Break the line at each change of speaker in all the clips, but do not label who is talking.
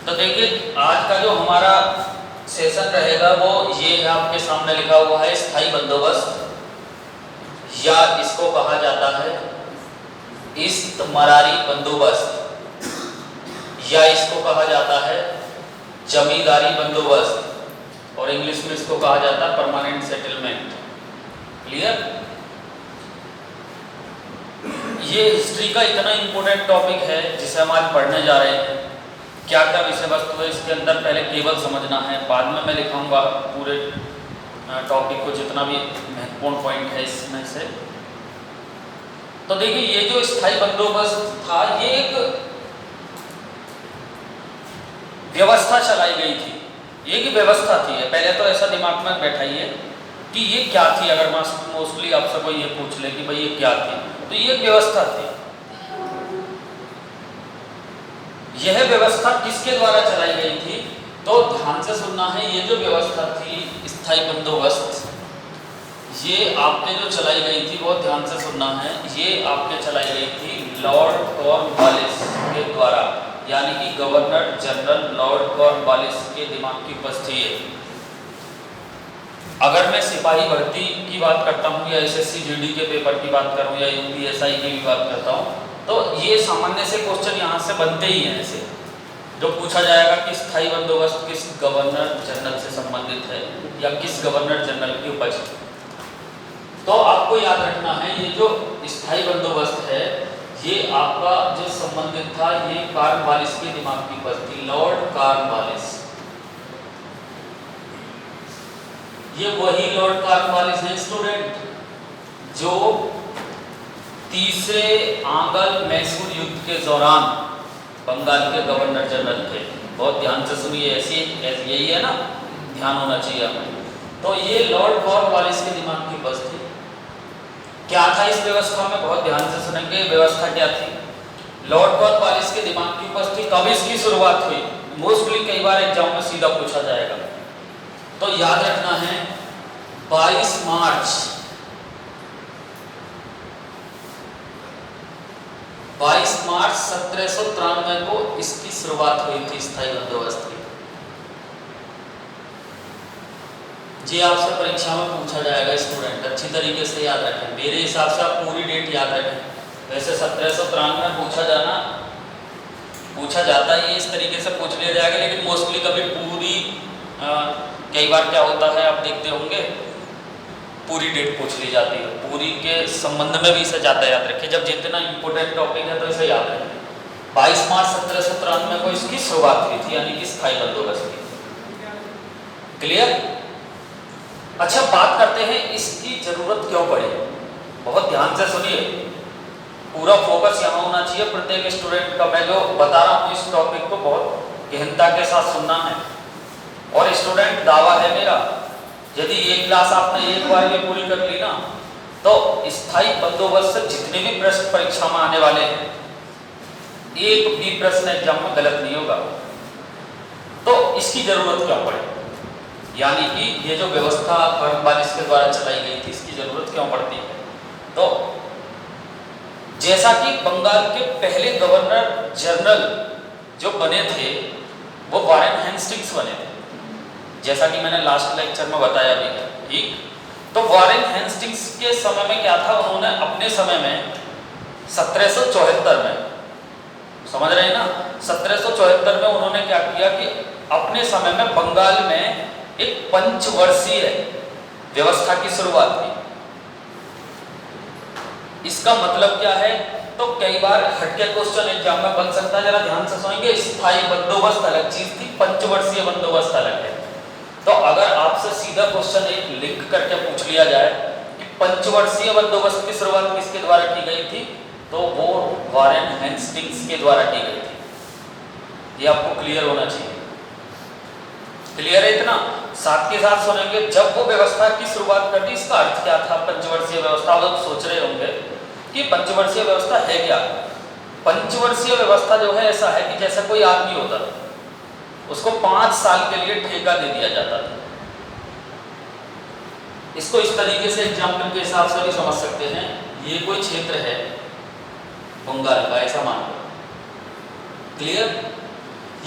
तो देखिए आज का जो हमारा सेशन रहेगा वो ये है, आपके सामने लिखा हुआ है स्थायी बंदोबस्त, या इसको कहा जाता है इस्तमरारी बंदोबस्त, या इसको कहा जाता है जमींदारी बंदोबस्त, और इंग्लिश में इसको कहा जाता है परमानेंट सेटलमेंट। क्लियर? ये हिस्ट्री का इतना इंपॉर्टेंट टॉपिक है जिसे हम आज पढ़ने जा रहे हैं। क्या क्या विषय वस्तु है इसके अंदर पहले केवल समझना है, बाद में मैं लिखाऊंगा पूरे टॉपिक को जितना भी महत्वपूर्ण पॉइंट है इसमें से। तो देखिए ये जो स्थायी बंदोबस्त था ये एक व्यवस्था चलाई गई थी, ये की व्यवस्था थी। पहले तो ऐसा दिमाग में बैठाइए कि ये क्या थी। अगर मोस्टली आपसे कोई ये पूछ ले कि भाई ये क्या थी, तो ये व्यवस्था थी। यह व्यवस्था किसके द्वारा चलाई गई थी? तो ध्यान से सुनना है, ये जो व्यवस्था थी स्थायी बंदोबस्त, ये आपने जो चलाई गई थी वो ध्यान से सुनना है, ये आपने चलाई गई थी लॉर्ड कॉर्नवालिस के द्वारा, यानी कि गवर्नर जनरल लॉर्ड कॉर्नवालिस के दिमाग की उपस्थिति है। अगर मैं सिपाही भर्ती की बात करता हूँ या एसएससी जीडी के पेपर की बात करूँ या यूपीएसआई की भी बात करता हूँ, तो ये सामान्य से क्वेश्चन यहाँ से बनते ही हैं ऐसे, जो पूछा जाएगा कि स्थायी बंदोबस्त किस गवर्नर जनरल से संबंधित है या किस गवर्नर जनरल की उपस्थिति। तो आपको याद रखना है ये जो स्थायी बंदोबस्त है ये आपका जो संबंधित था ये कॉर्नवालिस के दिमाग की उपस्थिति, लॉर्ड कॉर्नवालिस। ये वही लॉर्ड कॉर्नवालिस है स्टूडेंट जो तीसरे आंग्ल मैसूर युद्ध के दौरान बंगाल के गवर्नर जनरल थे। बहुत ध्यान से सुनिए, ऐसी यही है ना, ध्यान होना चाहिए हमें। तो ये लॉर्ड कॉर्नवालिस के दिमाग की उपस्थिति क्या था इस व्यवस्था में, बहुत ध्यान से सुनेंगे। व्यवस्था क्या थी? लॉर्ड कॉर्नवालिस के दिमाग की उपस्थिति, कब इसकी शुरुआत हुई? मोस्टली कई बार एग्जाम में सीधा पूछा जाएगा, तो याद रखना है 22 मार्च 1793 को इसकी शुरुआत हुई थी स्थायी बंदोबस्त की। जी आपसे परीक्षा में पूछा जाएगा स्टूडेंट, अच्छी तरीके से याद रखें। मेरे हिसाब से आप पूरी डेट याद रखें। वैसे 1793 में पूछा जाता है, ये इस तरीके से पूछ लिया जाएगा, लेकिन मोस्टली कभी पूरी कई बार क्या होता है आप देखते होंगे पूरी डेट पूछ ली जाती है। पूरी के संबंध में भी इसे ज़्यादा याद रखें, जब जितना इंपॉर्टेंट टॉपिक है तो इसे याद रखें। 22 मार्च 1793 को इसकी शुरुआत हुई थी, यानी कि स्थायी बंदोबस्त की। क्लियर? अच्छा, बात करते हैं इसकी जरूरत क्यों पड़ी। बहुत ध्यान से सुनिए, पूरा फोकस यहाँ होना चाहिए प्रत्येक स्टूडेंट का। मैं जो बता रहा हूँ इस टॉपिक को बहुत गहनता के साथ सुनना है। और स्टूडेंट, दावा है मेरा, यदि ये क्लास आपने एक बार में पूरी कर ली ना, तो स्थायी बंदोबस्त से जितने भी प्रश्न परीक्षा में आने वाले हैं, एक भी प्रश्न एग्जाम में गलत नहीं होगा। तो इसकी जरूरत क्यों पड़ी, यानी कि ये जो व्यवस्था कॉर्नवालिस के द्वारा चलाई गई थी, इसकी जरूरत क्यों पड़ती है? तो जैसा कि बंगाल के पहले गवर्नर जनरल जो बने थे वो वारेन हेस्टिंग्स बने थे, जैसा कि मैंने लास्ट लेक्चर में बताया भी, ठीक। तो वारेन हेस्टिंग्स के समय में क्या था, उन्होंने अपने समय में 1774 में, समझ रहे हैं ना, 1774 में उन्होंने क्या किया कि अपने समय में बंगाल में एक पंचवर्षीय व्यवस्था की शुरुआत की। इसका मतलब क्या है? तो कई बार हटके क्वेश्चन एग्जाम में बन सकता है, जरा ध्यान से सुनेंगे। स्थायी बंदोबस्त अलग चीज थी, पंचवर्षीय बंदोबस्त अलग है। तो अगर आपसे सीधा क्वेश्चन एक लिंक करके पूछ लिया जाए कि पंचवर्षीय बंदोबस्त की शुरुआत किसके द्वारा की गई थी, तो वो वारेन हेस्टिंग्स के द्वारा की गई थी। ये आपको क्लियर होना चाहिए। क्लियर है इतना? साथ के साथ सुनेंगे, जब वो व्यवस्था की शुरुआत कर दी, इसका अर्थ क्या था पंचवर्षीय व्यवस्था। आप सोच रहे होंगे कि पंचवर्षीय व्यवस्था है क्या। पंचवर्षीय व्यवस्था जो है ऐसा है कि जैसा कोई आदमी होता था, उसको 5 साल के लिए ठेका दे दिया जाता था। इसको इस तरीके से एग्जाम्पल के हिसाब से भी समझ सकते हैं। ये कोई क्षेत्र है बंगाल का, ऐसा मान लो। क्लियर?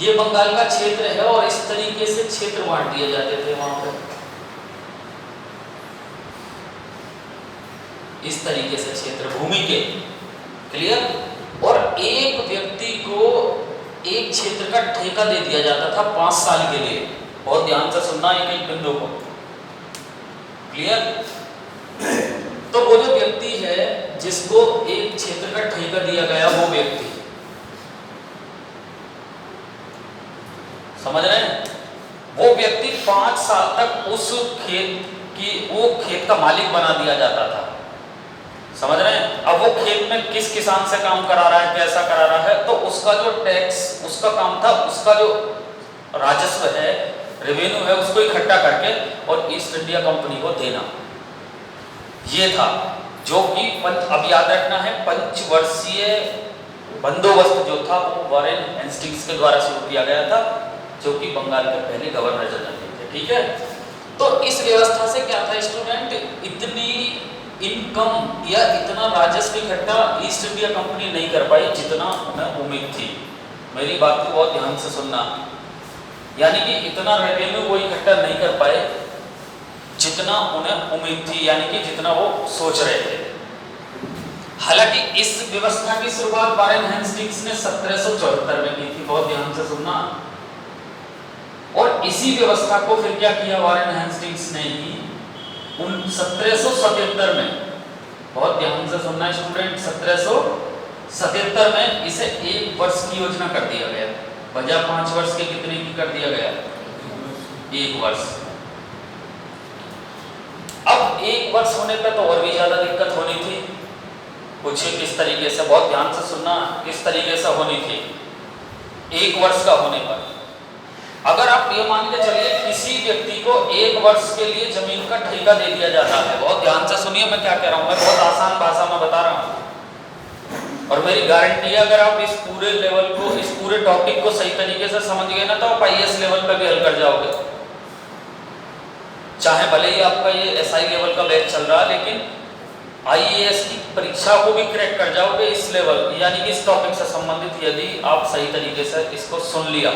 ये बंगाल का क्षेत्र है और इस तरीके से क्षेत्र बांट दिए जाते थे वहां पर, इस तरीके से क्षेत्र भूमि के, क्लियर। और एक व्यक्ति को एक क्षेत्र का ठेका दे दिया जाता था 5 साल के लिए। बहुत ध्यान से सुनना एक बिंदु को, क्लियर। तो वो जो व्यक्ति है जिसको एक क्षेत्र का ठेका दिया गया, वो व्यक्ति, समझ रहे हैं, वो व्यक्ति 5 साल तक उस खेत का मालिक बना दिया जाता था, समझ रहे हैं। अब वो खेत में किस किसान से काम करा रहा है, कैसा करा रहा है, तो उसका जो टैक्स, उसका काम था, उसका जो राजस्व है, रेवेन्यू है, उसको इकट्ठा करके और ईस्ट इंडिया कंपनी को देना। ये था जो कि अब याद रखना है, पंचवर्षीय बंदोबस्त जो था वो वॉरेन हेस्टिंग्स के द्वारा शुरू किया गया था, जो कि बंगाल के पहले गवर्नर जनरल थे, ठीक है। तो इस व्यवस्था से क्या था स्टूडेंट, इतनी इनकम या इतना राजस्व इकट्ठा ईस्ट इंडिया कंपनी नहीं कर पाई जितना उन्हें उम्मीद थी। मेरी बात को बहुत ध्यान से सुनना, यानी कि इतना रेवेन्यू वो इकट्ठा नहीं कर पाए जितना उन्हें उम्मीद थी, यानी कि जितना वो सोच रहे थे। हालांकि इस व्यवस्था की शुरुआत वॉरेन हेस्टिंग्स ने 1774 में की थी, बहुत ध्यान से सुनना। और इसी व्यवस्था को फिर क्या किया वॉरेन हेस्टिंग्स ने ही 1777 में, बहुत ध्यान से सुनना स्टूडेंट, 1777 में इसे 1 वर्ष की योजना कर दिया गया, बजाय 5 वर्ष के कितने की कर दिया गया, 1 वर्ष। अब 1 वर्ष होने पे तो और भी ज्यादा दिक्कत होनी थी, पूछिए किस तरीके से, बहुत ध्यान से सुनना, किस तरीके से होनी थी 1 वर्ष का होने पर। अगर आप ये मान के चलिए किसी व्यक्ति को 1 वर्ष के लिए जमीन का ठेका दे दिया जाता है, बहुत ध्यान से सुनिए मैं क्या कह रहा हूं, मैं बहुत आसान भाषा में बता रहा हूं, और मेरी गारंटी है अगर आप इस पूरे लेवल को, इस पूरे टॉपिक को सही तरीके से समझ गए ना, तो आप IAS लेवल पे भी हल कर जाओगे। चाहे भले ही आपका ये SI लेवल का बैच चल रहा, लेकिन IAS की परीक्षा को भी क्रैक कर जाओगे इस लेवल, यानी कि इस टॉपिक से संबंधित, यदि आप सही तरीके से इसको सुन लिया।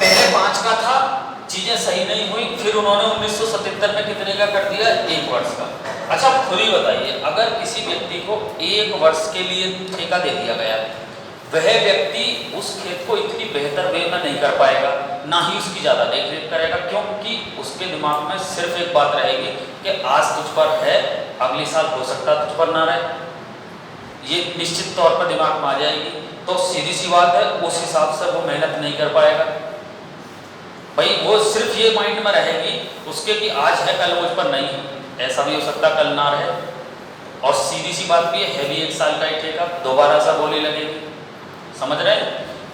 पहले 5 का था, चीजें सही नहीं हुई, फिर उन्होंने 1977 में कितने का कर दिया, 1 वर्ष का। अच्छा खुद ही बताइए, अगर किसी व्यक्ति को 1 वर्ष के लिए ठेका दे दिया गया, वह व्यक्ति उस खेत को इतनी बेहतर वे में नहीं कर पाएगा, ना ही उसकी ज्यादा देखरेख करेगा, क्योंकि उसके दिमाग में सिर्फ एक बात रहेगी कि आज तुझ पर है, अगले साल हो सकता तुझ पर ना रहे, ये निश्चित तौर पर दिमाग में आ जाएगी। तो सीधी सी बात है, उस हिसाब से वो मेहनत नहीं कर पाएगा भाई, वो सिर्फ ये माइंड में रहेगी उसके कि आज है कल मुझ पर नहीं है, ऐसा भी हो सकता कल ना रहे। और सीधी सी बात भी है भी 1 साल का ही ठेका, दोबारा सा बोली लगेगी, समझ रहे हैं।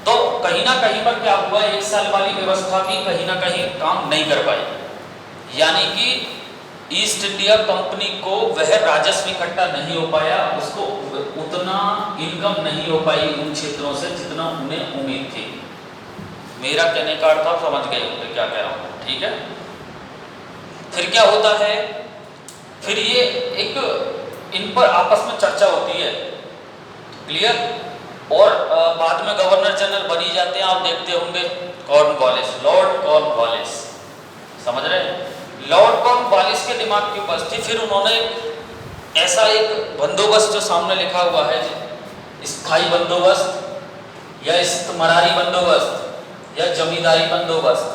तो कहीं ना कहीं पर क्या हुआ, 1 साल वाली व्यवस्था भी कहीं ना कहीं काम नहीं कर पाई, यानी कि ईस्ट इंडिया कंपनी को वह राजस्व इकट्ठा नहीं हो पाया, उसको उतना इनकम नहीं हो पाई उन क्षेत्रों से जितना उन्हें उम्मीद थी। मेरा कहने का अर्थ आप समझ गए होंगे क्या कह रहा हूं, ठीक है। फिर क्या होता है, फिर ये एक इन पर आपस में चर्चा होती है, क्लियर। और बाद में गवर्नर जनरल बनी जाते हैं, आप देखते होंगे कॉर्नवालिस, लॉर्ड कॉर्नवालिस, समझ रहे हैं। लॉर्ड कॉर्नवालिस के दिमाग की उपज थी, फिर उन्होंने ऐसा एक बंदोबस्त जो सामने लिखा हुआ है, स्थायी बंदोबस्त या इस्तमरारी बंदोबस्त या जमींदारी बंदोबस्त,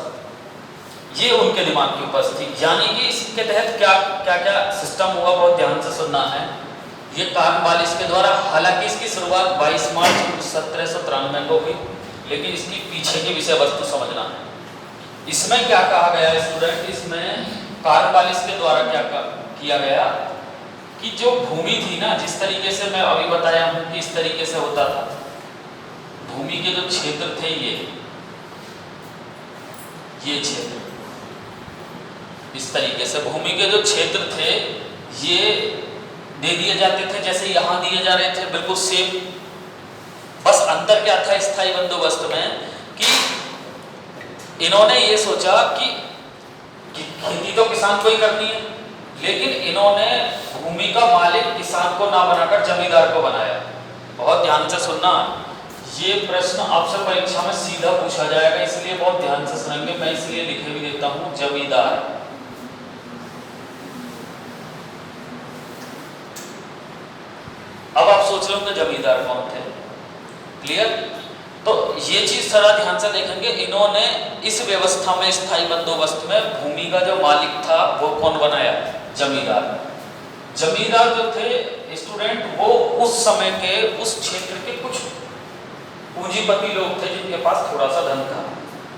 ये उनके दिमाग की उपज थी। यानी कि इसके तहत क्या क्या क्या सिस्टम हुआ, बहुत ध्यान से सुनना है। ये कॉर्नवालिस के द्वारा, हालांकि इसकी शुरुआत 22 मार्च 1793 को हुई, लेकिन इसकी पीछे की विषय वस्तु समझना है। इसमें क्या कहा गया स्टूडेंट, इसमें कॉर्नवालिस के द्वारा क्या किया गया कि जो भूमि थी ना, जिस तरीके से मैं अभी बताया हूं कि इस तरीके से होता था, भूमि के जो क्षेत्र थे, ये क्षेत्र इस तरीके से भूमि के जो क्षेत्र थे ये दे दिए जाते थे, जैसे यहां दिए जा रहे थे, बिल्कुल सेम। बस अंतर क्या था स्थायी बंदोबस्त में कि इन्होंने ये सोचा कि खेती तो किसान को ही करनी है, लेकिन इन्होंने भूमि का मालिक किसान को ना बनाकर जमींदार को बनाया। बहुत ध्यान से सुनना, ये प्रश्न आपसे परीक्षा में सीधा पूछा जाएगा, इसलिए बहुत ध्यान से सुनेंगे। मैं इसलिए लिखे भी देता हूं जमींदार। अब आप सोच रहे होंगे जमींदार कौन थे, क्लियर? तो ये चीज थोड़ा ध्यान से देखेंगे। इन्होंने इस व्यवस्था में, स्थायी बंदोबस्त में भूमि का जो मालिक था वो कौन बनाया? जमींदार। जमींदार जो थे स्टूडेंट, वो उस समय के उस क्षेत्र के कुछ पूंजीपति लोग थे जिनके पास थोड़ा सा धन था।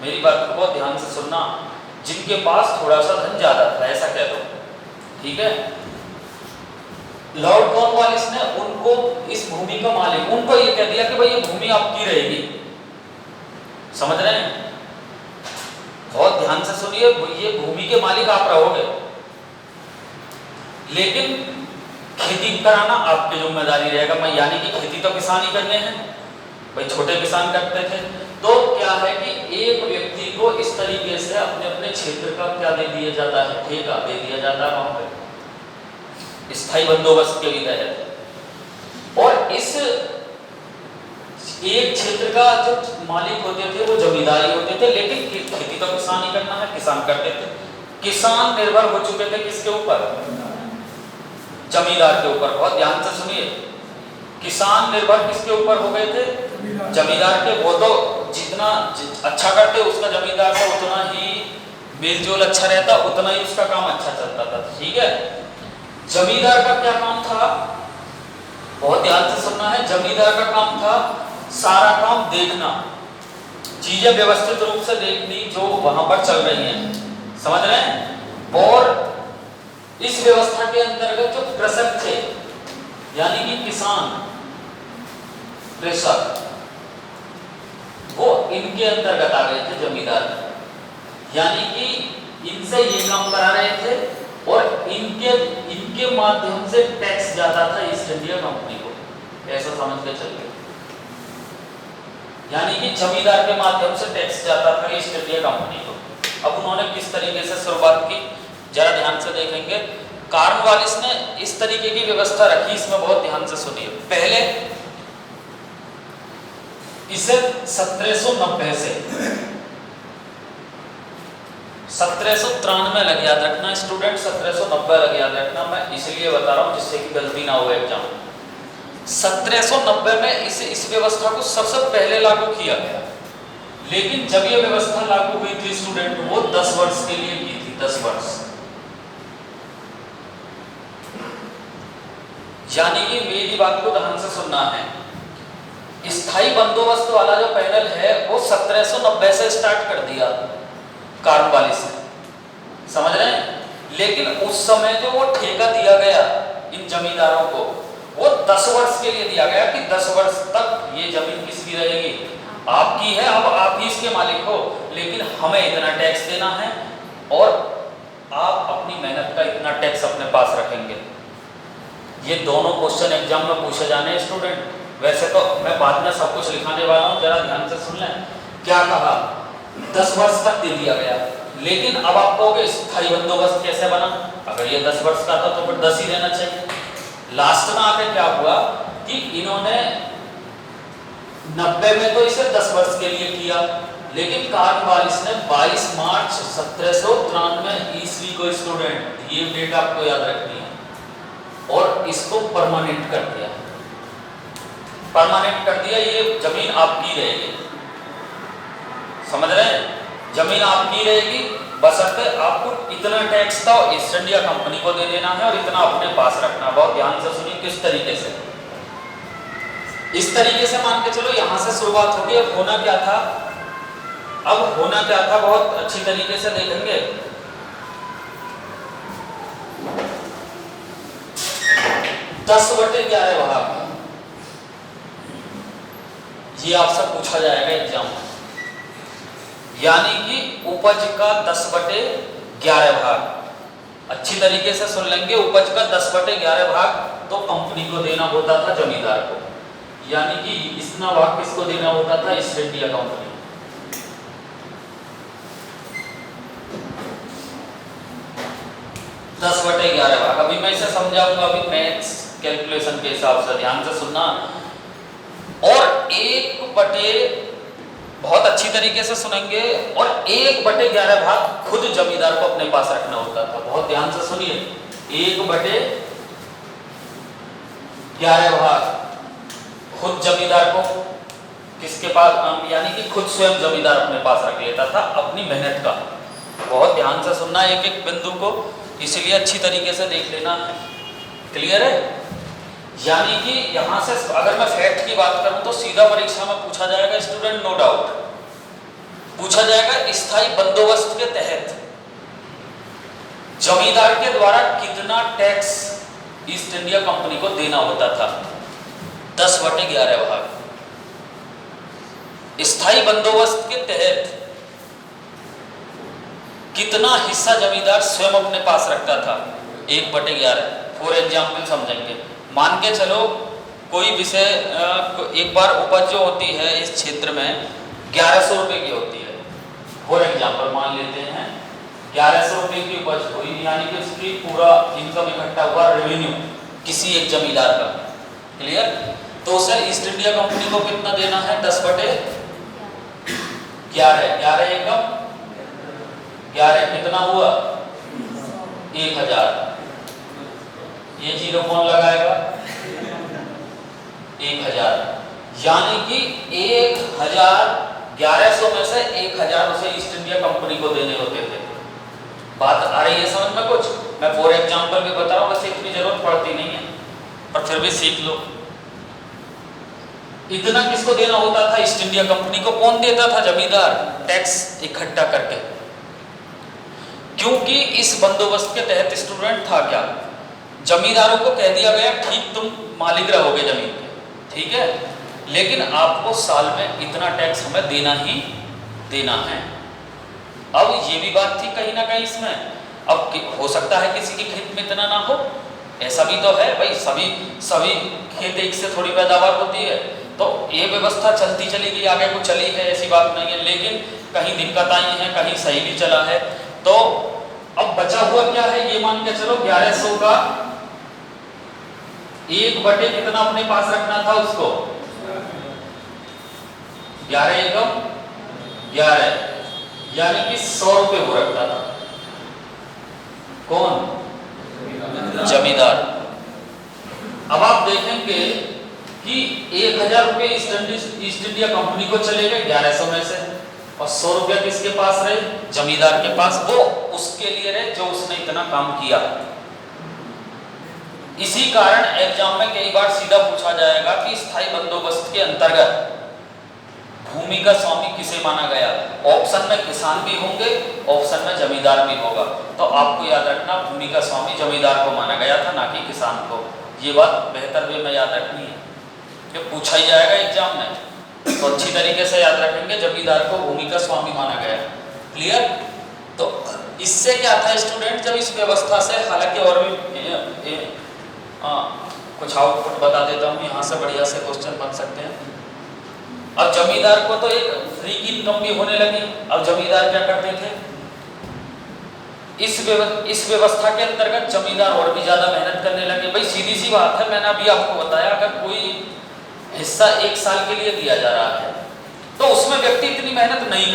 मेरी बात को बहुत ध्यान से सुनना, जिनके पास थोड़ा सा धन ज्यादा था, ऐसा कह दो, ठीक है? लॉर्ड कॉर्नवालिस ने उनको, इस भूमि का मालिक, उनको ये कह दिया कि भाई ये भूमि आपकी रहेगी। समझ रहे हैं? बहुत ध्यान से सुनिए, ये भूमि के मालिक आप रहोगे, लेकिन खेती कराना आपकी जिम्मेदारी रहेगा। मैं यानी कि खेती तो किसान ही करने हैं भाई, छोटे किसान करते थे। तो क्या है कि एक व्यक्ति को इस तरीके से अपने अपने क्षेत्र का क्या दे दिया जाता है? ठेका दे दिया जाता है वहां पे, स्थायी बंदोबस्त के भी तहत। और इस एक क्षेत्र का जो मालिक होते थे वो जमींदारी होते थे, लेकिन खेती तो किसान ही करना है, किसान करते थे। किसान निर्भर हो चुके थे किसके ऊपर? जमींदार के ऊपर। बहुत ध्यान से सुनिए, किसान निर्भर किसके ऊपर हो गए थे? जमींदार के। वो तो जितना अच्छा करते उसका जमींदार का उतना ही मेलजोल अच्छा रहता, उतना ही उसका काम अच्छा चलता था, ठीक है? जमींदार का क्या काम था? बहुत ध्यान से सुनना है। जमींदार का काम था सारा काम देखना, चीजें व्यवस्थित रूप से देखनी जो वहां पर चल रही हैं। समझ रहे हैं? और इस व्यवस्था के अंतर्गत जो कृषक थे, यानी कि किसान, कृषक, वो इनके अंतर्गत आ गए थे जमींदार। यानी कि इनसे ये काम करा रहे थे और इनके माध्यम से टैक्स जाता था ईस्ट इंडिया कंपनी को। ऐसा समझ के चलिए, यानी कि जमींदार के माध्यम से टैक्स जाता था ईस्ट इंडिया कंपनी को। अब उन्होंने किस तरीके से शुरुआत की, जरा ध्यान से देखेंगे। कॉर्नवालिस ने इस तरीके की व्यवस्था रखी, इसमें बहुत ध्यान से सुनिए। पहले इसे 1790 से 1793 लग याद रखना स्टूडेंट, 1790 लग याद रखना। मैं इसलिए बता रहा हूं जिससे कि गलती ना हो एग्जाम। 1790 में इस व्यवस्था को सबसे पहले लागू किया गया, लेकिन जब यह व्यवस्था लागू हुई थी स्टूडेंट, वो 10 वर्ष के लिए की थी, 10 वर्ष। यानी कि मेरी बात को ध्यान से सुनना है। स्थायी बंदोबस्त वाला जो पैनल है वो 1790 से स्टार्ट कर दिया कॉर्नवालिस ने, समझ रहे हैं? लेकिन उस समय जो वो ठेका दिया गया इन जमींदारों को, वो 10 वर्ष के लिए दिया गया कि 10 वर्ष तक ये जमीन किसकी रहेगी? आपकी है, अब आप ही इसके मालिक हो, लेकिन हमें इतना टैक्स देना है और आप अपनी मेहनत का इतना टैक्स अपने पास रखेंगे। ये दोनों क्वेश्चन एग्जाम में पूछे जाने हैं स्टूडेंट। वैसे तो मैं बाद में सब कुछ लिखाने वाला हूं, जरा ध्यान से सुन लें। क्या कहा? 10 वर्ष तक दे दिया गया, लेकिन अब आप कहोगे स्थायी बंदोबस्त कैसे बना? अगर ये 10 वर्ष का था तो फिर 10 ही देना चाहिए। लास्ट में आके क्या हुआ कि इन्होंने 90 में तो इसे 10 वर्ष के लिए किया, लेकिन कॉर्नवालिस ने 22 मार्च 1793 ईस्वी को, स्टूडेंट ये डेट आपको याद रखनी है, और इसको परमानेंट कर दिया। परमानेंट कर दिया, ये जमीन आपकी रहेगी। समझ रहे हैं? जमीन आपकी रहेगी, बशर्ते आपको इतना टैक्स तो ईस्ट इंडिया कंपनी को दे देना है और इतना अपने पास रखना। बहुत ध्यान से सुनिए किस तरीके से। इस तरीके से मान के चलो यहां से शुरुआत होगी। अब होना क्या था? अब होना क्या था बहुत अच्छी तरीके से देखेंगे। 10/11 भाग, ये आपसे पूछा जाएगा एग्जाम में। यानी कि उपज का 10/11 भाग। अच्छी तरीके से सुन लेंगे, उपज का 10/11 भाग तो कंपनी को देना होता था, जमींदार को। यानी कि इतना भाग किसको देना होता था? East India company. दस बटे 11 भाग। अभी मैं इसे समझाऊंगा, अभी मैथ्स कैलकुलेशन के हिसाब से ध्यान से सुनना। और एक बटे, बहुत अच्छी तरीके से सुनेंगे, और 1/11 भाग खुद जमींदार को अपने पास रखना होता था। बहुत ध्यान से सुनिए, 1/11 भाग खुद जमींदार को किसके पास, यानी कि खुद स्वयं जमींदार अपने पास रख लेता था अपनी मेहनत का। बहुत ध्यान से सुनना एक एक बिंदु को, इसलिए अच्छी तरीके से देख लेना है। क्लियर है? यानी कि यहां से अगर मैं फैक्ट की बात करूं तो सीधा परीक्षा में पूछा जाएगा स्टूडेंट, नो डाउट पूछा जाएगा, स्थायी बंदोबस्त के तहत जमींदार के द्वारा कितना टैक्स ईस्ट इंडिया कंपनी को देना होता था। 10/11 भाग। स्थायी बंदोबस्त के तहत कितना हिस्सा जमींदार स्वयं अपने पास रखता था। 1/11। फॉर एग्जाम्पल समझेंगे, मान के चलो कोई विषय, एक बार उपज जो होती है इस क्षेत्र में 1100 रुपए की होती है। फॉर एग्जाम्पल मान लेते हैं 1100 रुपए की उपज हुई, यानी कि उसकी पूरा इनकम इकट्ठा हुआ, रेवेन्यू किसी एक जमींदार का। क्लियर? तो उसे ईस्ट इंडिया कंपनी को कितना देना है? 10/11। 11 एकम 11 कितना हुआ? 1000। ये 0 कौन लगाएगा? 1000। यानी कि 1100 में से 1000 उसे ईस्ट इंडिया कंपनी को देने होते थे। बात आ रही है समझ में कुछ? मैं फॉर एग्जांपल भी बता रहा हूं, वैसे इतनी जरूरत पड़ती नहीं है, पर फिर भी सीख लो। इतना किसको देना होता था? ईस्ट इंडिया कंपनी को। कौन देता था? जमींदार, टैक्स इकट्ठा करके। क्योंकि इस बंदोबस्त के तहत स्टूडेंट था क्या, जमींदारों को कह दिया गया ठीक तुम मालिक रहोगे जमीन के, ठीक है, लेकिन आपको साल में इतना टैक्स हमें देना ही देना है। अब ये भी बात थी कहीं ना कहीं इसमें, अब हो सकता है किसी के खेत में इतना ना हो, ऐसा भी तो है भाई, सभी खेत एक से थोड़ी पैदावार होती है। तो ये व्यवस्था चलती चली गई, आगे को चली है, ऐसी बात नहीं है, लेकिन कहीं दिक्कत आई है, कहीं सही भी चला है। तो अब बचा हुआ क्या है, ये मान के चलो 1100 का 1/, कितना अपने पास रखना था उसको? 11 एकम 11, यानी कि 100 रुपए वो रखता था। कौन? जमींदार। अब आप देखेंगे कि 1000 रुपए ईस्ट इंडिया कंपनी को चले गए 1100 में से, और 100 रुपया किसके पास रहे? जमींदार के पास। वो उसके लिए रहे जो उसने इतना काम किया। इसी कारण एग्जाम में कई बार सीधा पूछा जाएगा कि स्थायी बंदोबस्त के अंतर्गत भूमि का स्वामी किसे माना गया। ऑप्शन में किसान भी होंगे, ऑप्शन में जमींदार भी होगा। तो आपको याद रखना, भूमि का स्वामी जमींदार को माना गया था, ना कि किसान को। ये बात बेहतर वे में याद रखनी है, ये पूछा ही जाएगा एग्जाम में, तो अच्छी तरीके से याद रखेंगे, जमींदार को भूमि का स्वामी माना गया। क्लियर? तो इससे क्या था स्टूडेंट, जब इस व्यवस्था से, हालांकि और भी कुछ आउटपुट बता देता हूँ, यहाँ से बढ़िया से क्वेश्चन बन सकते हैं। अब जमींदार को तो एक फ्री की इनकम भी होने लगी। अब जमींदार क्या करते थे, इस व्यवस्था के अंतर्गत जमींदार और भी ज्यादा मेहनत करने लगे। भाई सीधी सी बात है, मैंने अभी आपको बताया, अगर कोई हिस्सा 1 साल के लिए दिया जा रहा है तो उसमें व्यक्ति इतनी मेहनत नहीं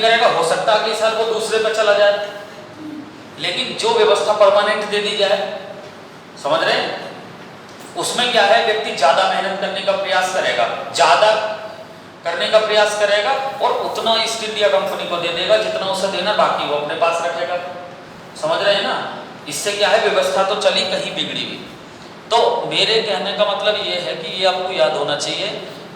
करेगा, हो सकता है अगले साल वो दूसरे पर चला जाए। लेकिन जो व्यवस्था परमानेंट दे दी जाए, समझ रहे हैं, उसमें क्या है, व्यक्ति ज्यादा मेहनत करने का प्रयास करेगा, और उतना ईस्ट इंडिया कंपनी को दे देगा जितना उसे देना, बाकी वो अपने पास रखेगा। समझ रहे हैं ना? इससे क्या है, व्यवस्था तो चली, कहीं बिगड़ी भी। तो मेरे कहने का मतलब ये है कि ये आपको याद होना चाहिए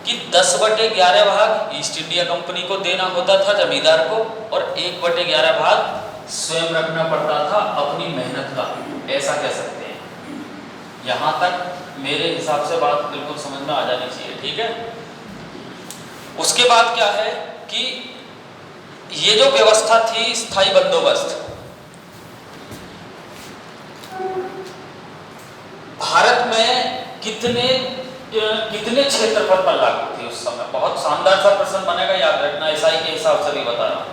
कि 10/11 भाग ईस्ट इंडिया कंपनी को देना होता था जमींदार को, और 1/11 भाग स्वयं रखना पड़ता था अपनी मेहनत का, ऐसा कह सकते हैं। यहां तक मेरे हिसाब से बात बिल्कुल समझ में आ जानी चाहिए, ठीक है। उसके बाद क्या है कि ये जो व्यवस्था थी स्थायी बंदोबस्त, भारत में कितने क्षेत्रफल पर लागू थी उस समय? बहुत शानदार सा प्रश्न बनेगा, याद रखना, एसआई के हिसाब से भी बता रहा हूं।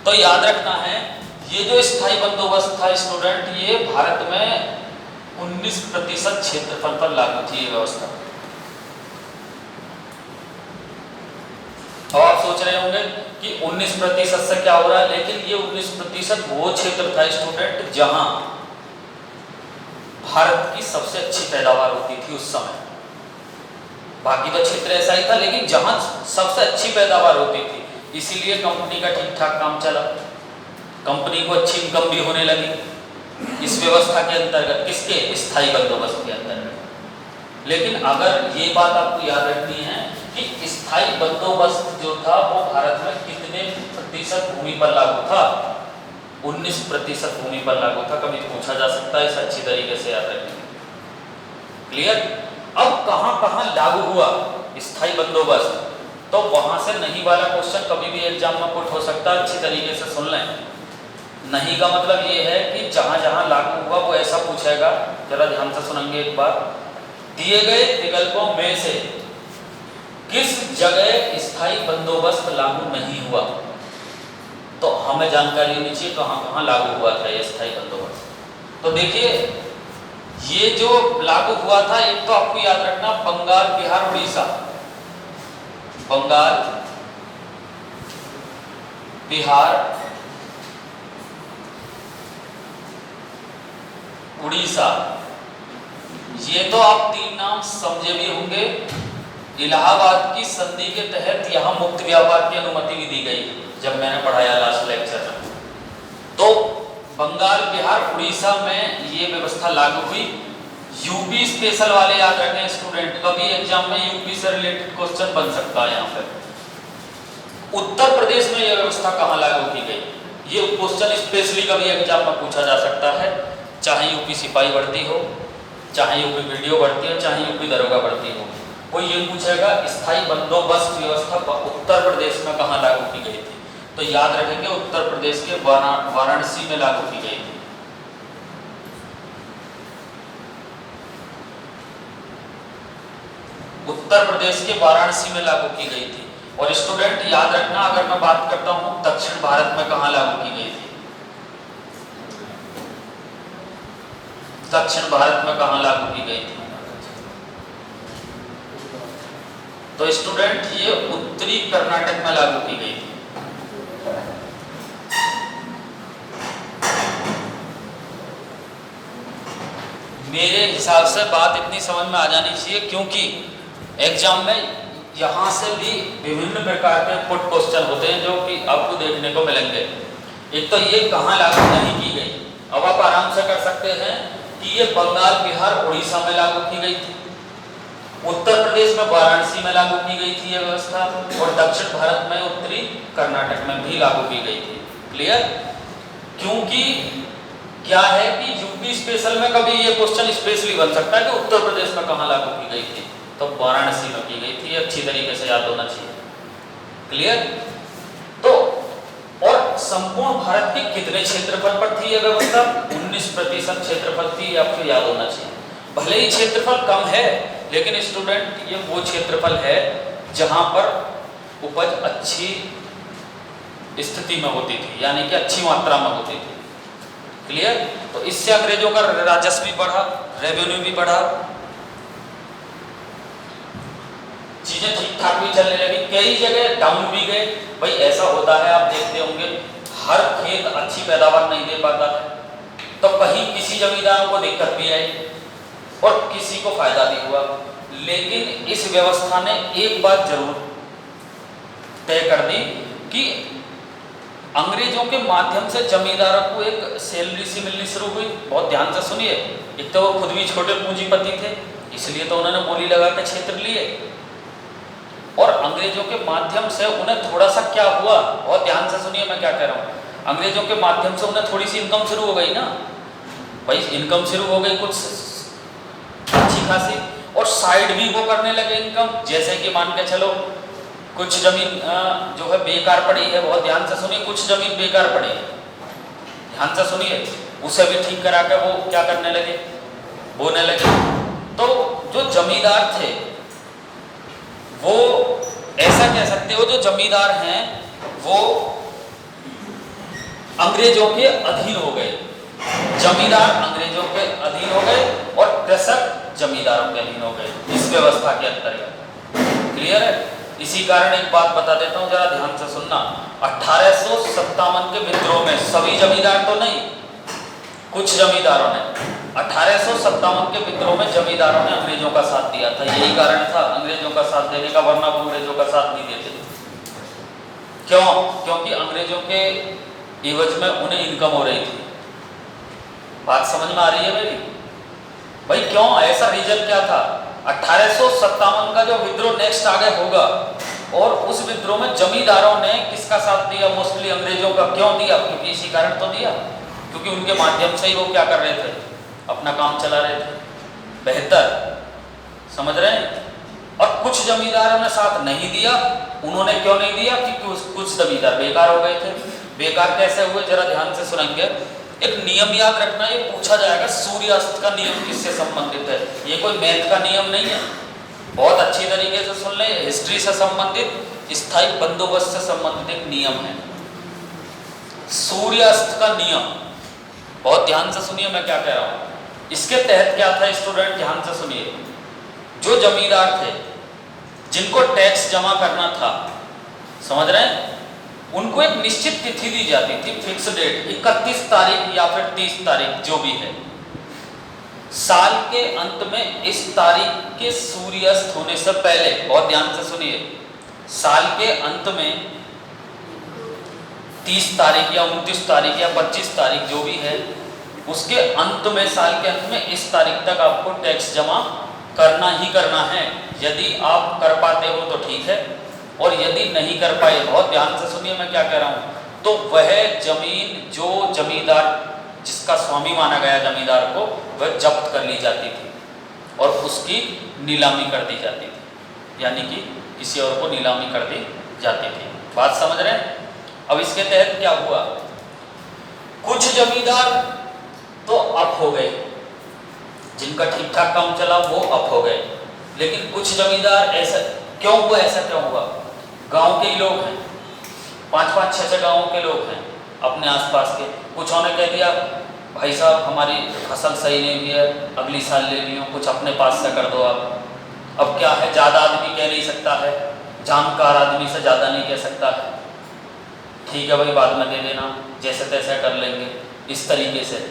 तो याद रखना है, ये जो स्थायी बंदोबस्त था स्टूडेंट, ये भारत में 19% क्षेत्रफल पर लागू थी ये व्यवस्था। सोच रहे होंगे कि 19% से क्या हो रहा है, लेकिन ये 19% वो क्षेत्र था स्टूडेंट जहां भारत की सबसे अच्छी पैदावार होती थी उस समय। बाकी तो क्षेत्र ऐसा ही था, लेकिन जहां सबसे अच्छी पैदावार होती थी, इसीलिए कंपनी का ठीक ठाक काम चला, कंपनी को अच्छी इनकम भी होने लगी इस व्यवस्था के अंतर्गत, किसके, स्थायी बंदोबस्त के अंतर्गत। लेकिन अगर ये बात आपको याद रखनी है कि स्थायी बंदोबस्त जो था वो भारत में कितने प्रतिशत भूमि पर लागू था, 19% भूमि पर लागू था। कभी पूछा जा सकता है, इसे अच्छी तरीके से याद रखेंगे। क्लियर। अब कहां कहां लागू हुआ स्थायी बंदोबस्त, तो वहां से नहीं वाला क्वेश्चन कभी भी एग्जाम में पुट हो सकता है, अच्छी तरीके से सुन लें। नहीं का मतलब ये है कि जहां जहां लागू हुआ वो ऐसा पूछेगा, जरा ध्यान से सुनेंगे एक बार, दिए गए विकल्पों में से किस जगह स्थायी बंदोबस्त लागू नहीं हुआ, तो हमें जानकारी होनी चाहिए कहां कहां लागू हुआ था ये स्थायी बंदोबस्त। तो देखिए ये जो लागू हुआ था, एक तो आपको याद रखना बंगाल, बिहार, उड़ीसा, बंगाल, बिहार, उड़ीसा, ये तो आप तीन नाम समझे भी होंगे। इलाहाबाद की संधि के तहत यहां मुक्त व्यापार की अनुमति भी दी गई, जब मैंने पढ़ाया लास्ट लेक्चर में। तो बंगाल, बिहार, उड़ीसा में ये व्यवस्था लागू हुई। यूपी स्पेशल वाले याद रखें स्टूडेंट, कभी एग्जाम में यूपी से रिलेटेड क्वेश्चन बन सकता है। यहाँ पर उत्तर प्रदेश में यह व्यवस्था कहाँ लागू की गई, ये क्वेश्चन स्पेशली कभी एग्जाम में पूछा जा सकता है, चाहे यूपी सिपाही भर्ती हो, चाहे यूपी वीडियो भर्ती हो, चाहे यूपी दरोगा भर्ती हो। वो ये पूछेगा स्थायी बंदोबस्त व्यवस्था उत्तर प्रदेश में कहाँ लागू की गई थी, तो याद रखेंगे उत्तर प्रदेश के वाराणसी में लागू की गई थी। उत्तर प्रदेश के वाराणसी में लागू की गई थी। और स्टूडेंट याद रखना, अगर मैं बात करता हूं दक्षिण भारत में कहां लागू की गई थी, दक्षिण भारत में कहां लागू की गई थी, तो स्टूडेंट ये उत्तरी कर्नाटक में लागू की गई थी। मेरे हिसाब से बात इतनी समझ में आ जानी चाहिए, क्योंकि एग्जाम में यहाँ से भी विभिन्न प्रकार के पुट क्वेश्चन होते हैं जो कि आपको देखने को मिलेंगे। एक तो ये कहाँ लागू नहीं की गई, अब आप आराम से कर सकते हैं कि ये बंगाल, बिहार, उड़ीसा में लागू की गई थी, उत्तर प्रदेश में वाराणसी में लागू की गई थी ये व्यवस्था, और दक्षिण भारत में उत्तरी कर्नाटक में भी लागू की गई थी। क्लियर। क्योंकि क्या है कि यूपी स्पेशल में कभी ये क्वेश्चन स्पेशली बन सकता है कि उत्तर प्रदेश में कहाँ लागू की गई थी, तो वाराणसी में की गई थी। अच्छी तरीके से याद होना चाहिए। क्लियर। तो और संपूर्ण भारत के कितने क्षेत्रफल पर थी यह व्यवस्था, 19% क्षेत्रफल थी, आपको याद होना चाहिए। भले ही क्षेत्रफल कम है, लेकिन स्टूडेंट ये वो क्षेत्रफल है जहां पर उपज अच्छी स्थिति में होती थी, यानी कि अच्छी मात्रा में होती थी। क्लियर। तो इससे अंग्रेजों का राजस्व भी बढ़ा, रेवेन्यू भी बढ़ा, चीजें ठीक ठाक भी चलने लगी, कई जगह डाउन भी गए। भाई ऐसा होता है, आप देखते होंगे हर खेत अच्छी पैदावार नहीं दे पाता है, तो कहीं किसी जमींदारों को दिक्कत भी आई और किसी को फायदा भी हुआ। लेकिन इस व्यवस्था ने एक बात जरूर तय कर दी कि अंग्रेजों के माध्यम से जमींदारों को एक सैलरी सी मिलनी शुरू हुई। बहुत ध्यान से सुनिए, एक तो वो खुद भी छोटे पूंजीपति थे, इसलिए तो उन्होंने बोली लगा के क्षेत्र लिए, और अंग्रेजों के माध्यम से उन्हें थोड़ा सा क्या हुआ, बहुत ध्यान से सुनिए मैं क्या कह रहा हूँ, अंग्रेजों के माध्यम से उन्हें थोड़ी सी इनकम शुरू हो गई ना, भाई इनकम शुरू हो गई कुछ अच्छी खासी, और साइड भी वो करने लगे इनकम। जैसे कि मान के चलो कुछ जमीन जो है बेकार पड़ी है, बहुत ध्यान से सुनिए, कुछ जमीन बेकार पड़ी है, ध्यान से सुनिए, उसे भी ठीक करा के वो क्या करने लगे, बोने लगे। तो जो जमींदार थे वो ऐसा कह सकते हो, जो जमींदार हैं वो अंग्रेजों के अधीन हो गए, जमींदार अंग्रेजों के अधीन हो गए और कृषक जमींदारों के अधीन हो गए इस व्यवस्था के अंतर्गत। क्लियर है। इसी कारण एक बात बता देता हूँ, जरा ध्यान से सुनना। 1857 के विद्रोह में सभी जमींदार तो नहीं, कुछ जमींदारों ने, 1857 के विद्रोह में जमींदारों ने अंग्रेजों का साथ दिया था। यही कारण था अंग्रेजों का साथ देने का, वरना वो अंग्रेजों का साथ नहीं देते। क्यों? क्योंकि अंग्रेजों के एवज में उन्हें इनकम हो रही थी। बात समझ में आ रही है मेरी? भाई क्यों, ऐसा रीजन क्या था? 1857 का जो विद्रोह नेक्स्ट आगे होगा, और उस विद्रोह में जमींदारों ने किसका साथ दिया? मोस्टली अंग्रेजों का। क्यों दिया? क्योंकि इसी कारण तो दिया, क्योंकि उनके माध्यम से ही वो क्या कर रहे थे? अपना काम चला रहे थे बेहतर। समझ रहे हैं? और कुछ जमींदारों ने साथ नहीं दिया। उन्होंने क्यों नहीं दिया? क्योंकि कुछ जमींदार बेकार हो गए थे। बेकार कैसे हुए, जरा ध्यान से सुनेंगे। एक नियम याद रखना, ये पूछा जाएगा, सूर्यास्त का नियम किससे संबंधित है? ये कोई मैथ का नियम नहीं है, बहुत अच्छी तरीके से सुन ले। हिस्ट्री से संबंधित, स्थायी बंदोबस्त से संबंधित एक नियम है, सूर्यास्त का नियम। बहुत ध्यान से सुनिए मैं क्या कह रहा हूं। इसके तहत क्या था स्टूडेंट, ध्यान से सुनिए। जो जमींदार थे जिनको टैक्स जमा करना था, समझ रहे हैं, उनको एक निश्चित तिथि दी जाती थी, फिक्स डेट, 31 तारीख या फिर 30 तारीख जो भी है। साल के अंत में इस तारीख के सूर्यास्त होने से पहले, बहुत ध्यान से सुनिए, साल के अंत में 30 तारीख या 29 तारीख या 25 तारीख जो भी है, उसके अंत में, साल के अंत में इस तारीख तक आपको टैक्स जमा करना ही करना है। यदि आप कर पाते हो तो ठीक है, और यदि नहीं कर पाए, बहुत ध्यान से सुनिए मैं क्या कह रहा हूं, तो वह जमीन जो जमींदार, जिसका स्वामी माना गया जमींदार को, वह जब्त कर ली जाती थी और उसकी नीलामी कर दी जाती थी, यानी कि किसी और को नीलामी कर दी जाती थी। बात समझ रहे हैं? अब इसके तहत क्या हुआ, कुछ जमींदार तो अप हो गए, जिनका ठीक ठाक काम चला वो अप हो गए, लेकिन कुछ जमींदार, ऐसा क्यों हुआ? ऐसा क्यों हुआ? गांव के ही लोग हैं, 5-5, 6-6 गाँव के लोग हैं अपने आसपास के। कुछों ने कह दिया भाई साहब हमारी फसल सही नहीं हुई है, अगली साल ले लियो, कुछ अपने पास से कर दो आप। अब क्या है, ज़्यादा आदमी कह नहीं सकता है, जानकार आदमी से ज़्यादा नहीं कह सकता है, ठीक है भाई बाद में दे देना, जैसे तैसे कर लेंगे, इस तरीके से।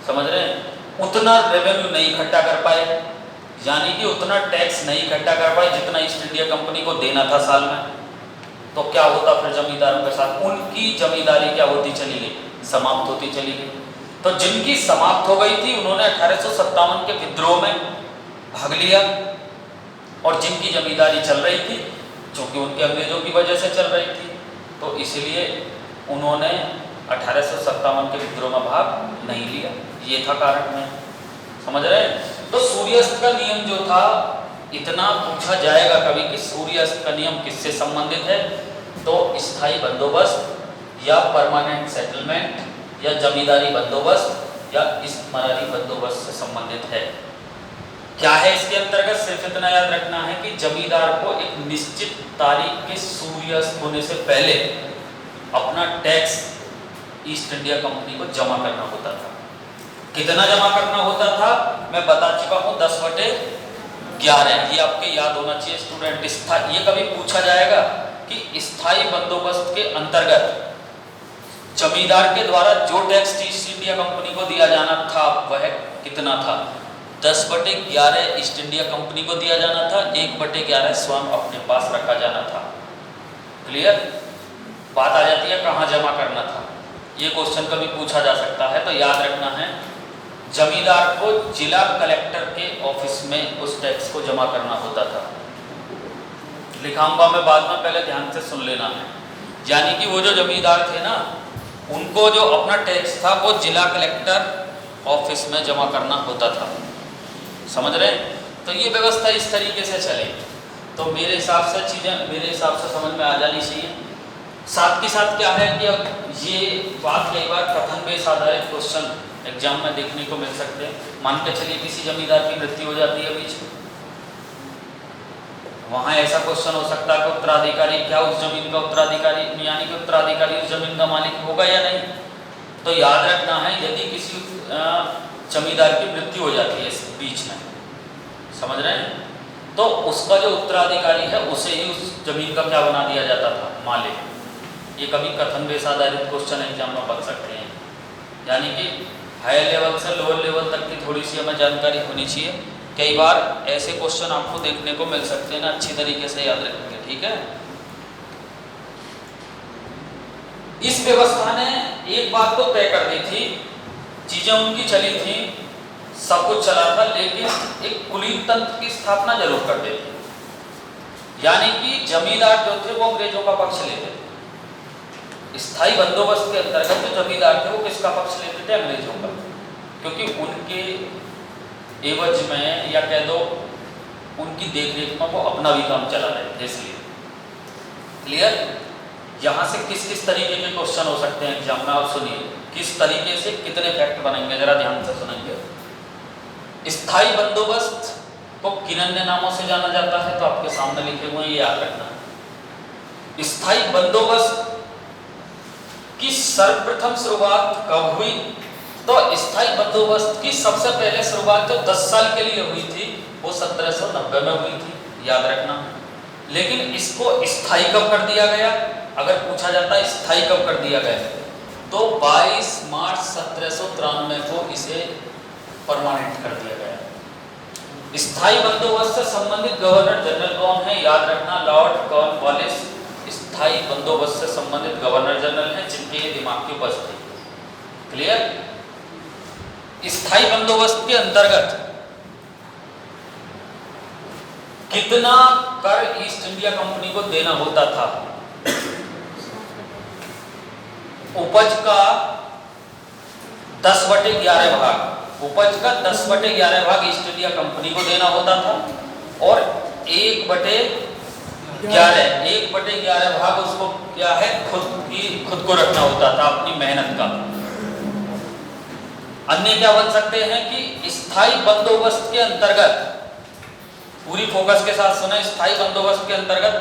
समझ रहे हैं? उतना रेवेन्यू नहीं इकट्ठा कर पाए, यानी कि उतना टैक्स नहीं इकट्ठा कर पाए जितना ईस्ट इंडिया कंपनी को देना था साल में। तो क्या होता फिर जमींदारों के साथ? उनकी जमींदारी क्या होती चली गई? समाप्त होती चली गई। तो जिनकी समाप्त हो गई थी उन्होंने 1857 के विद्रोह में भाग लिया, और जिनकी जमींदारी चल रही थी, चूंकि उनके अंग्रेजों की वजह से चल रही थी, तो इसलिए उन्होंने 1857 के विद्रोह में भाग नहीं लिया। ये था कारण में। समझ रहे हैं? तो सूर्यास्त का नियम जो था, इतना पूछा जाएगा कभी कि सूर्यास्त का नियम किससे संबंधित है, तो स्थायी बंदोबस्त या परमानेंट सेटलमेंट या जमींदारी बंदोबस्त या इस्तिमारी बंदोबस्त से संबंधित है। क्या है इसके अंतर्गत? सिर्फ इतना याद रखना है कि जमींदार को एक निश्चित तारीख के सूर्यास्त होने से पहले अपना टैक्स ईस्ट इंडिया कंपनी को जमा करना होता था। कितना जमा करना होता था मैं बता चुका हूँ, 10/11। ये आपके याद होना चाहिए स्टूडेंट। ये कभी पूछा जाएगा कि स्थायी बंदोबस्त के अंतर्गत जमींदार के द्वारा जो टैक्स ईस्ट इंडिया कंपनी को दिया जाना था वह कितना था? 10/11 ईस्ट इंडिया कंपनी को दिया जाना था, 1/11 स्वयं अपने पास रखा जाना था। क्लियर? बात आ जाती है कहाँ जमा करना था। ये क्वेश्चन कभी पूछा जा सकता है, तो याद रखना है जमींदार को जिला कलेक्टर के ऑफिस में उस टैक्स को जमा करना होता था। लिखाऊंगा मैं बाद में, पहले ध्यान से सुन लेना है। यानी कि वो जो जमींदार थे ना, उनको जो अपना टैक्स था वो जिला कलेक्टर ऑफिस में जमा करना होता था। समझ रहे हैं? तो ये व्यवस्था इस तरीके से चले, तो मेरे हिसाब से चीज़ें मेरे हिसाब से समझ में आ जानी चाहिए। साथ के साथ क्या है कि अब ये बात कई बार कथन बेस आधारित क्वेश्चन एग्जाम में देखने को मिल सकते हैं। मान के चलिए किसी जमींदार की मृत्यु हो जाती है बीच में, वहाँ ऐसा क्वेश्चन हो सकता है कि उत्तराधिकारी क्या उस जमीन का उत्तराधिकारी, यानी कि उत्तराधिकारी उस जमीन का मालिक होगा या नहीं। तो याद रखना है यदि किसी जमींदार की मृत्यु हो जाती है इस बीच में, समझ रहे हैं, तो उसका जो उत्तराधिकारी है उसे ही उस जमीन का क्या बना दिया जाता था, मालिक। ये कभी कथन बेस आधारित क्वेश्चन एग्जाम में बन सकते हैं, यानी कि हाई लेवल से लोअर लेवल तक की थोड़ी सी हमें जानकारी होनी चाहिए। कई बार ऐसे क्वेश्चन आपको देखने को मिल सकते हैं ना, अच्छी तरीके से याद रखेंगे, ठीक है। इस व्यवस्था ने एक बात तो तय कर दी थी, चीजें उनकी चली थी, सब कुछ चला था, लेकिन एक कुलीन तंत्र की स्थापना जरूर कर देती, यानी कि जमींदार जो थे वो अंग्रेजों का पक्ष लेते थे। स्थायी बंदोबस्त के अंतर्गत जो जमींदार थे वो किसका पक्ष लेते थे, अंग्रेजों का, क्योंकि उनके एवज में या कह दो उनकी देखरेख में वो अपना भी काम चला रहे थे। इसलिए क्लियर, यहाँ से किस किस तरीके के क्वेश्चन हो सकते हैं एग्जाम में, आप सुनिए किस तरीके से कितने फैक्ट बनेंगे, जरा ध्यान से सुनेंगे। स्थायी बंदोबस्त को किन अन्य नामों से जाना जाता है, तो आपके सामने लिखे हुए हैं, ये याद रखना। स्थायी बंदोबस्त की सर्वप्रथम शुरुआत कब हुई, तो स्थायी बंदोबस्त की सबसे पहले शुरुआत जो 10 साल के लिए हुई थी वो 1790 में हुई थी, याद रखना। लेकिन इसको स्थायी कब कर दिया गया, अगर पूछा जाता है स्थायी कब कर दिया गया, तो 22 मार्च 1793 को इसे परमानेंट कर दिया गया। स्थायी बंदोबस्त से संबंधित गवर्नर जनरल कौन है, याद रखना, लॉर्ड कॉर्नवालिस स्थायी बंदोबस्त से संबंधित गवर्नर जनरल हैं, जिनके ये दिमाग की उपज थी। क्लियर। स्थायी बंदोबस्त के अंतर्गत कितना कर ईस्ट इंडिया कंपनी को देना होता था, उपज का 10/11 भाग, उपज का 10/11 भाग ईस्ट इंडिया कंपनी को देना होता था, और 1/11 भाग उसको क्या है, खुद को रखना होता था, अपनी मेहनत का। अन्य क्या बन सकते हैं कि स्थायी बंदोबस्त के अंतर्गत, पूरी फोकस के साथ सुने, स्थायी बंदोबस्त के अंतर्गत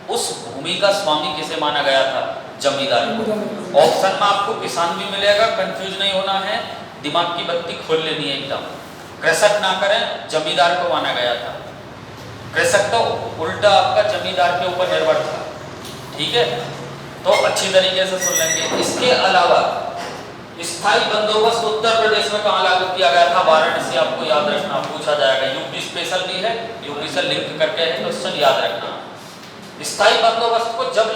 उस भूमि का स्वामी किसे माना गया था, जमींदार को। ऑप्शन में आपको किसान भी मिलेगा, कंफ्यूज नहीं होना है, दिमाग की बत्ती खोल लेनी है एकदम, कृषक ना करें, जमींदार को माना गया था। कृषक तो उल्टा आपका जमींदार के ऊपर निर्भर था, ठीक है, तो अच्छी तरीके से सुन लेंगे। इसके अलावा स्थायी बंदोबस्त उत्तर प्रदेश में कहाँ लागू किया गया था, वाराणसी, आपको याद रखना, पूछा जाएगा। यूपी स्पेशल भी है, यूपी से लिंक करके है क्वेश्चन, याद रखना। स्थायी बंदोबस्त को जब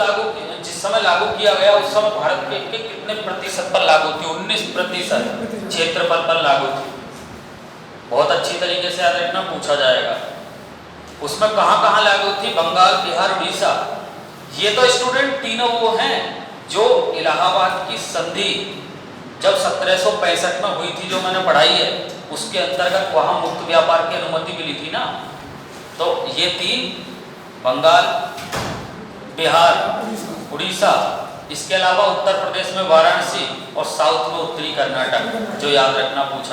जिस समय लागू किया गया उस समय भारत के कितने प्रतिशत पर लागू थी, 19% क्षेत्रफल पर लागू थी। बहुत अच्छी तरीके से याद रखना, पूछा जाएगा। उसमें कहाँ कहाँ लागू थी, बंगाल, बिहार, उड़ीसा। ये तो स्टूडेंट तीनों वो हैं जो इलाहाबाद की संधि जब 1765 में हुई थी, जो मैंने पढ़ाई है, उसके अंतर्गत वहां मुक्त व्यापार की अनुमति मिली थी ना। तो ये 3, बंगाल, बिहार, उड़ीसा, इसके अलावा उत्तर प्रदेश में वाराणसी, और साउथ में उत्तरी कर्नाटक, जो याद रखना पूछा